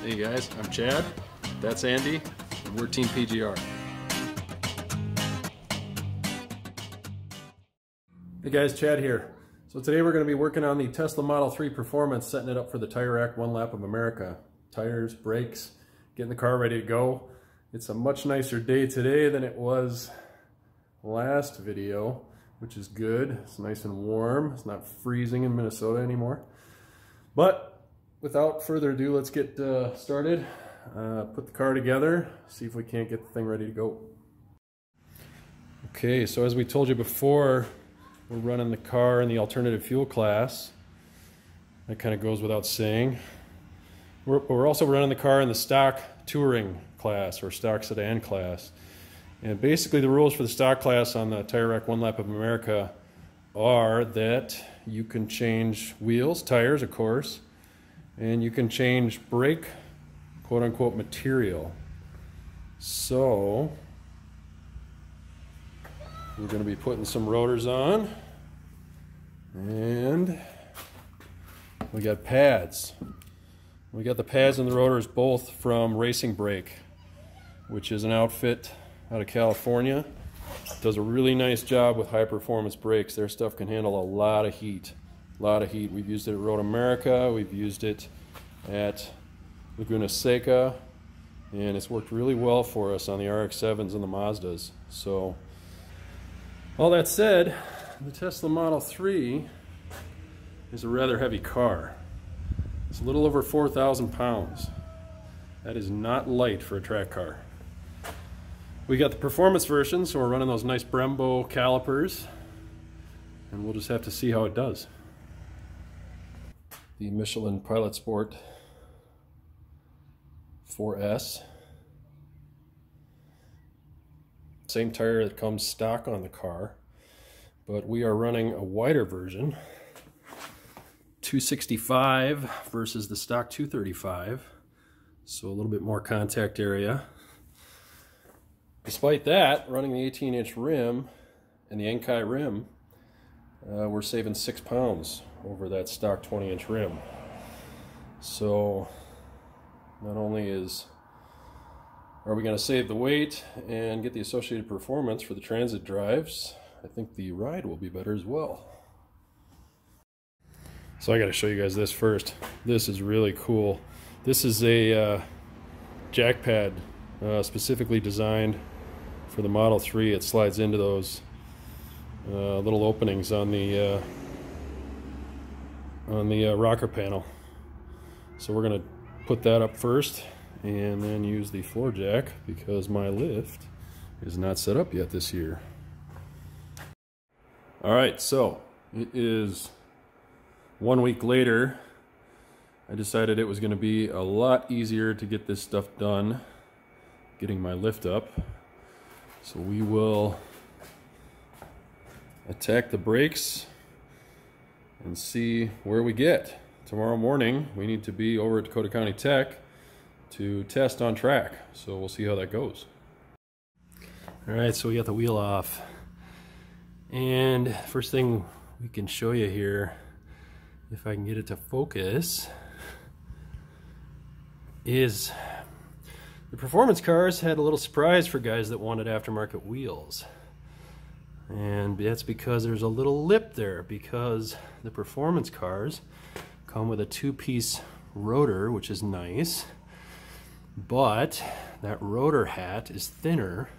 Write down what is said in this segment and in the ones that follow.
Hey guys, I'm Chad, that's Andy, and we're Team PGR. Hey guys, Chad here. So today we're going to be working on the Tesla Model 3 Performance, setting it up for the Tire Rack One Lap of America. Tires, brakes, getting the car ready to go. It's a much nicer day today than it was last video, which is good. It's nice and warm. It's not freezing in Minnesota anymore. But without further ado, let's get started. Put the car together, see if we can't get the thing ready to go. Okay, so as we told you before, we're running the car in the alternative fuel class. That kind of goes without saying. We're also running the car in the stock touring class or stock sedan class. And basically the rules for the stock class on the Tire Rack One Lap of America are that you can change wheels, tires of course, and you can change brake quote-unquote material. So we're going to be putting some rotors on, and we got pads. We got the pads and the rotors both from Racing Brake, which is an outfit out of California. Does a really nice job with high performance brakes. Their stuff can handle a lot of heat. We've used it at Road America, we've used it at Laguna Seca, and it's worked really well for us on the RX-7s and the Mazdas. So all that said, the Tesla Model 3 is a rather heavy car. It's a little over 4,000 pounds. That is not light for a track car. We got the performance version, so we're running those nice Brembo calipers, and we'll just have to see how it does. The Michelin Pilot Sport 4S. Same tire that comes stock on the car, but we are running a wider version, 265 versus the stock 235, so a little bit more contact area. Despite that, running the 18-inch rim and the Enkai rim, we're saving 6 pounds over that stock 20-inch rim. So not only are we going to save the weight and get the associated performance for the transit drives, I think the ride will be better as well. So I got to show you guys this first. This is really cool. This is a jack pad specifically designed for the Model 3. It slides into those little openings on the rocker panel. So we're going to put that up first and then use the floor jack because my lift is not set up yet this year. Alright, so it is 1 week later. I decided it was going to be a lot easier to get this stuff done, getting my lift up. So we will attack the brakes and see where we get. Tomorrow morning we need to be over at Dakota County Tech to test on track, so we'll see how that goes. Alright, so we got the wheel off, and first thing we can show you here, if I can get it to focus, is the performance cars had a little surprise for guys that wanted aftermarket wheels. And that's because there's a little lip there, because the performance cars come with a two-piece rotor, which is nice, but that rotor hat is thinner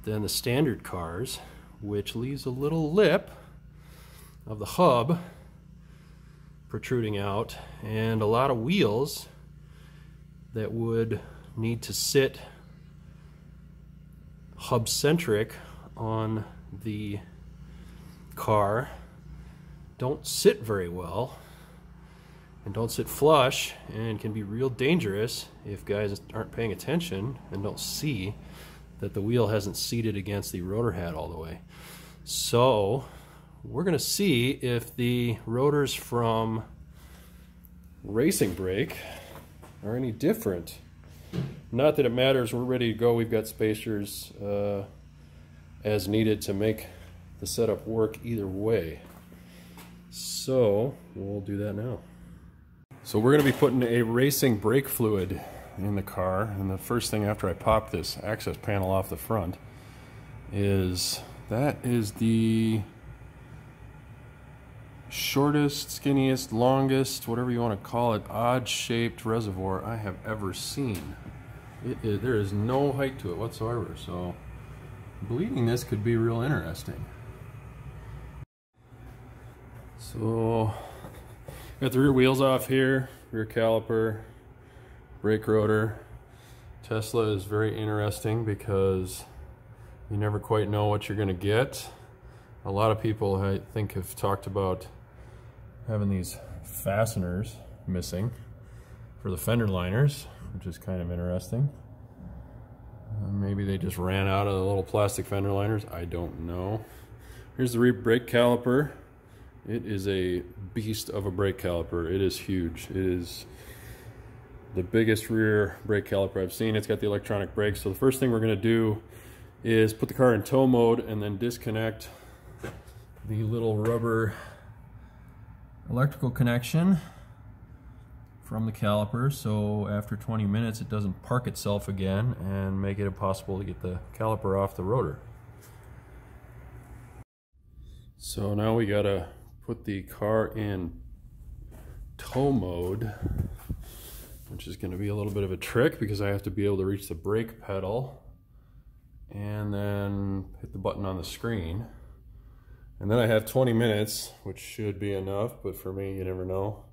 than the standard cars, which leaves a little lip of the hub protruding out, and a lot of wheels that would need to sit hub-centric on the car don't sit very well and don't sit flush, and can be real dangerous if guys aren't paying attention and don't see that the wheel hasn't seated against the rotor hat all the way. So we're going to see if the rotors from Racing Brake are any different. Not that it matters, we're ready to go. We've got spacers as needed to make the setup work either way. So we'll do that now. So we're going to be putting a racing brake fluid in the car, and the first thing after I pop this access panel off the front is that is the shortest, skinniest, longest, whatever you want to call it, odd-shaped reservoir I have ever seen. There is no height to it whatsoever, so bleeding this could be real interesting. So got the rear wheels off here, rear caliper, brake rotor. Tesla is very interesting because you never quite know what you're going to get. A lot of people, I think, have talked about having these fasteners missing for the fender liners, which is kind of interesting. Maybe they just ran out of the little plastic fender liners. I don't know. Here's the rear brake caliper. It is a beast of a brake caliper. It is huge. It is the biggest rear brake caliper I've seen. It's got the electronic brakes. So the first thing we're going to do is put the car in tow mode and then disconnect the little rubber electrical connection from the caliper, so after 20 minutes it doesn't park itself again and make it impossible to get the caliper off the rotor. So now we gotta put the car in tow mode, which is going to be a little bit of a trick because I have to be able to reach the brake pedal and then hit the button on the screen. And then I have 20 minutes, which should be enough, but for me, you never know.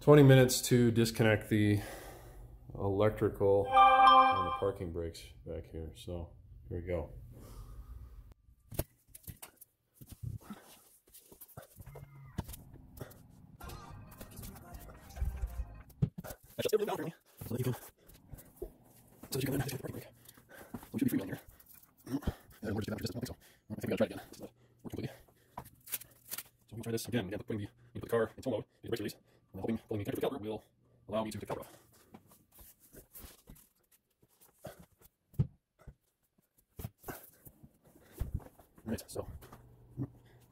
20 minutes to disconnect the electrical and the parking brakes back here. So here we go. So you can then hit the parking brake. So we should be free on here. And we're just going to do this. I don't think so. I think we gotta try it again. This is working completely. So we can try this again. Again, putting the car in tow mode, the brakes release, and then pulling the connector for the caliper will allow me to take the caliper off. Alright, so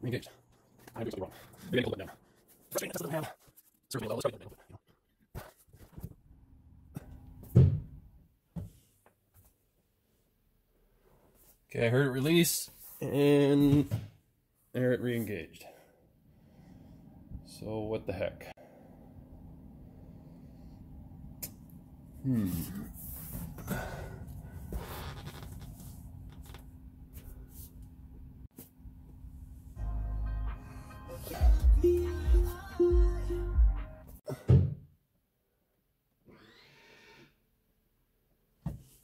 re-engaged. I'm doing something wrong. Maybe I need to pull it down. Frustrating, that's doesn't have certainly let's try it a little bit, you know. Okay, I heard it release, and there it re-engaged. So what the heck?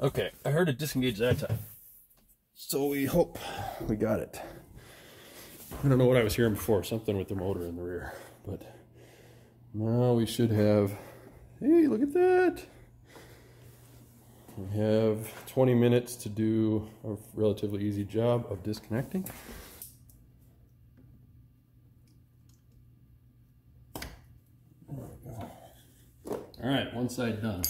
Okay, I heard it disengage that time. So we hope we got it. I don't know what I was hearing before, something with the motor in the rear, but now we should have, hey, look at that. We have 20 minutes to do a relatively easy job of disconnecting. There we go. All right, one side done.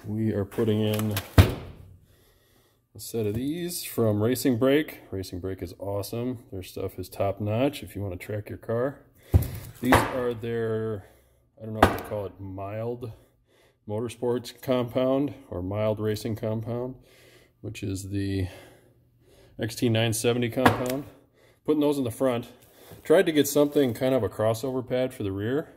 We are putting in a set of these from Racing Brake. Racing Brake is awesome. Their stuff is top notch if you want to track your car. These are their, I don't know what to call it, mild motorsports compound or mild racing compound, which is the XT970 compound. Putting those in the front. Tried to get something kind of a crossover pad for the rear,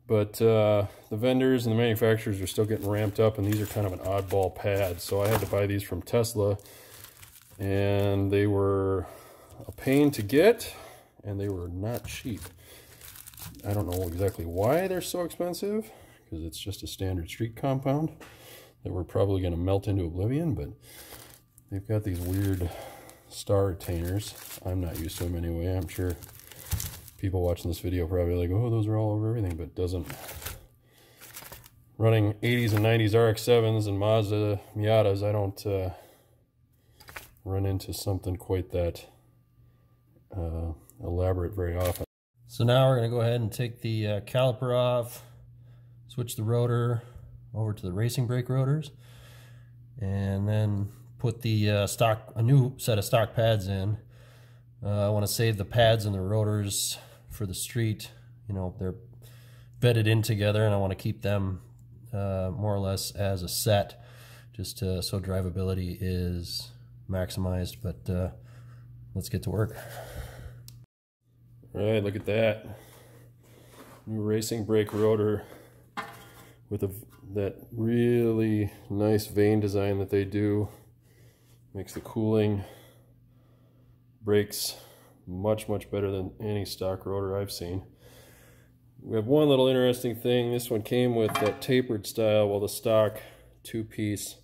but the vendors and the manufacturers are still getting ramped up, and these are kind of an oddball pad. So I had to buy these from Tesla, and they were a pain to get, and they were not cheap. I don't know exactly why they're so expensive, because it's just a standard street compound that we're probably going to melt into oblivion, but they've got these weird star retainers. I'm not used to them anyway. I'm sure people watching this video probably like, oh, those are all over everything, but it doesn't. Running 80s and 90s RX-7s and Mazda Miatas, I don't run into something quite that elaborate very often. So now we're going to go ahead and take the caliper off, switch the rotor over to the Racing Brake rotors, and then put the a new set of stock pads in. I want to save the pads and the rotors for the street. you know, they're bedded in together, and I want to keep them more or less as a set, just so drivability is maximized. But let's get to work. All right, look at that. New racing brake rotor with that really nice vane design that they do. Makes the cooling brakes much better than any stock rotor I've seen. We have one little interesting thing. This one came with that tapered style, while the stock two-piece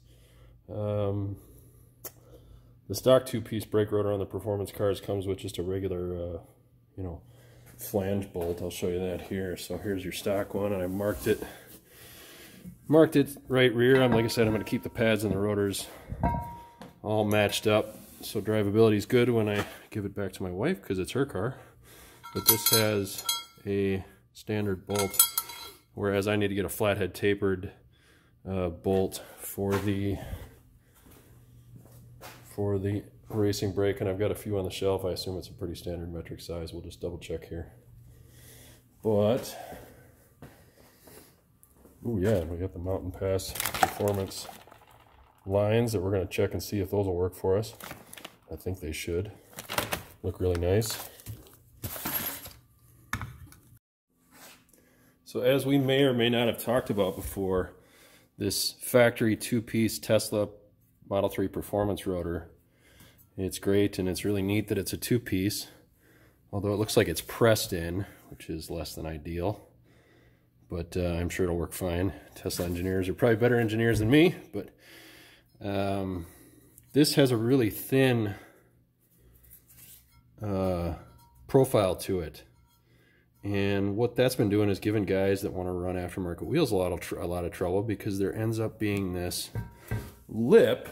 brake rotor on the performance cars comes with just a regular you know, flange bolt. I'll show you that here. So here's your stock one, and I marked it right rear. Like I said, I'm going to keep the pads and the rotors all matched up, so drivability is good when I give it back to my wife, because it's her car. But this has a standard bolt, whereas I need to get a flathead tapered bolt for the racing brake, and I've got a few on the shelf. I assume it's a pretty standard metric size. We'll just double check here. But oh yeah, we got the Mountain Pass performance lines that we're going to check and see if those will work for us. I think they should. Look really nice. So as we may or may not have talked about before, this factory two-piece Tesla Model 3 performance rotor, it's great, and it's really neat that it's a two-piece, although it looks like it's pressed in, which is less than ideal. But I'm sure it'll work fine. Tesla engineers are probably better engineers than me, but this has a really thin profile to it, and what that's been doing is giving guys that want to run aftermarket wheels a lot of trouble, because there ends up being this lip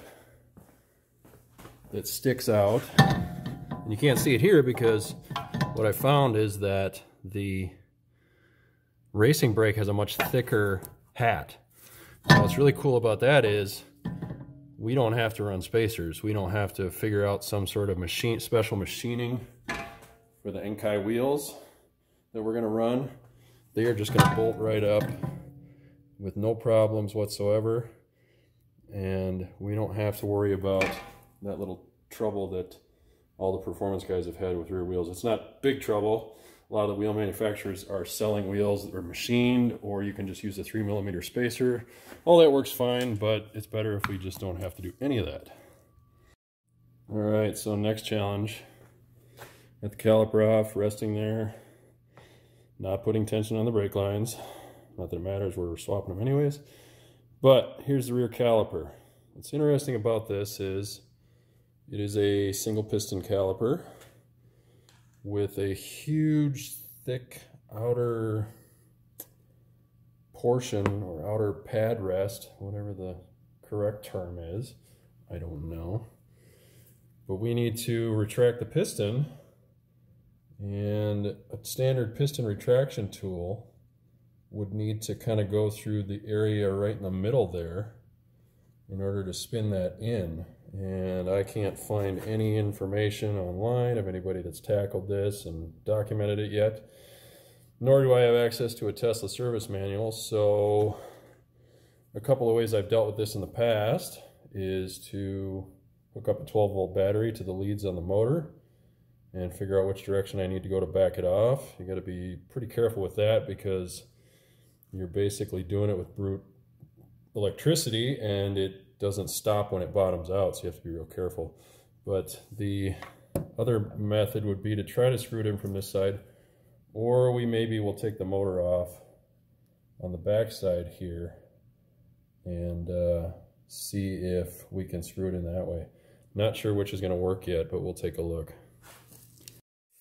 that sticks out, and you can't see it here because what I found is that the racing brake has a much thicker hat. Now, what's really cool about that is we don't have to run spacers. We don't have to figure out some sort of special machining for the Enkai wheels that we're going to run. They are just going to bolt right up with no problems whatsoever, and we don't have to worry about that little trouble that all the performance guys have had with rear wheels. It's not big trouble. A lot of the wheel manufacturers are selling wheels that are machined, or you can just use a 3mm spacer. All that works fine, but it's better if we just don't have to do any of that. All right, so next challenge. Got the caliper off, resting there. Not putting tension on the brake lines. Not that it matters, we're swapping them anyways. But here's the rear caliper. What's interesting about this is it is a single piston caliper with a huge, thick outer portion, or outer pad rest, whatever the correct term is. I don't know. But we need to retract the piston, and a standard piston retraction tool would need to kind of go through the area right in the middle there in order to spin that in. And I can't find any information online of anybody that's tackled this and documented it yet, nor do I have access to a Tesla service manual. So a couple of ways I've dealt with this in the past is to hook up a 12-volt battery to the leads on the motor and figure out which direction I need to go to back it off. You got to be pretty careful with that, because you're basically doing it with brute electricity, and it doesn't stop when it bottoms out, so you have to be real careful. But the other method would be to try to screw it in from this side, or we maybe will take the motor off on the back side here and see if we can screw it in that way. Not sure which is going to work yet, but we'll take a look.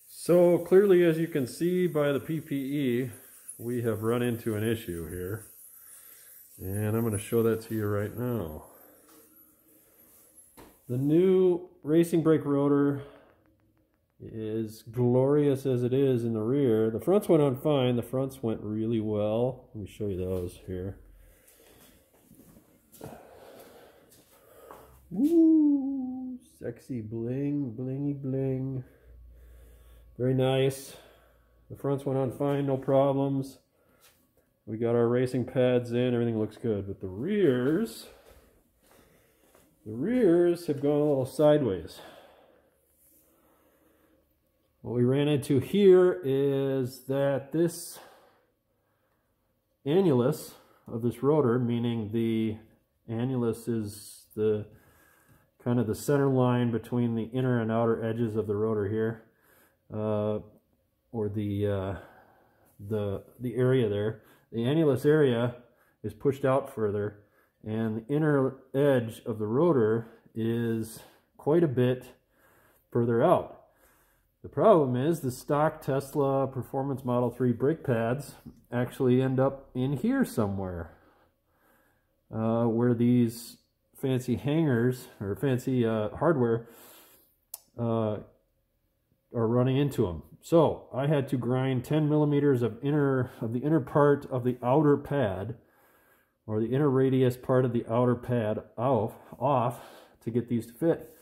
So clearly, as you can see by the PPE, we have run into an issue here, and I'm going to show that to you right now. The new racing brake rotor is glorious as it is in the rear. The fronts went on fine. The fronts went really well. Let me show you those here. Woo! Sexy bling, blingy bling. Very nice. The fronts went on fine, no problems. We got our racing pads in, everything looks good. But the rears have gone a little sideways. What we ran into here is that this annulus of this rotor, meaning the annulus is the kind of the center line between the inner and outer edges of the rotor here, or the area there. The annulus area is pushed out further, and the inner edge of the rotor is quite a bit further out. The problem is the stock Tesla Performance Model 3 brake pads actually end up in here somewhere, where these fancy hangers or fancy hardware are running into them. So I had to grind 10 millimeters of the inner part of the outer pad, or the inner radius part of the outer pad off to get these to fit.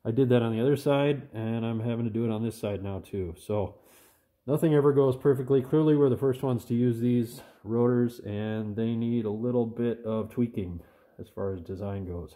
I did that on the other side, and I'm having to do it on this side now too. So nothing ever goes perfectly. Clearly we're the first ones to use these rotors, and they need a little bit of tweaking as far as design goes.